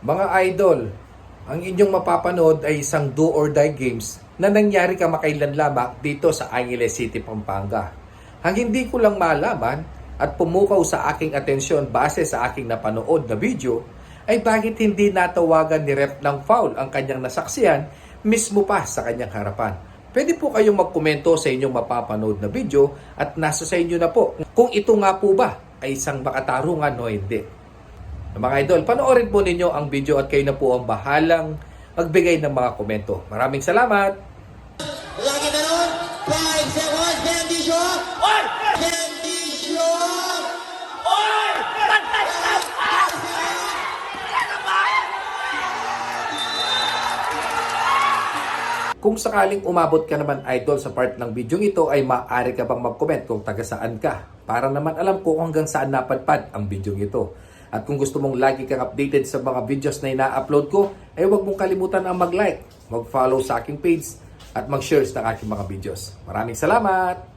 Mga idol, ang inyong mapapanood ay isang do or die games na nangyari kamakailan lamang dito sa Angeles City, Pampanga. Ang hindi ko lang malaman at pumukaw sa aking atensyon base sa aking napanood na video ay bakit hindi natawagan ni Ref ng foul ang kanyang nasaksihan mismo pa sa kanyang harapan. Pwede po kayong magkomento sa inyong mapapanood na video at nasa sa inyo na po kung ito nga po ba ay isang makatarungan o hindi. Mga idol, panoorin po ninyo ang video at kayo na po ang bahalang magbigay ng mga komento. Maraming salamat! Lagi na nun, 5 seconds, Bendisyo! Oy! Bendisyo! Oy! Kung sakaling umabot ka naman idol sa part ng video ito ay maaari ka bang mag-comment kung taga saan ka para naman alam ko kung hanggang saan napadpad ang video ito. At kung gusto mong lagi kang updated sa mga videos na ina-upload ko, ay huwag mong kalimutan ang mag-like, mag-follow sa aking page at mag-share sa aking mga videos. Maraming salamat!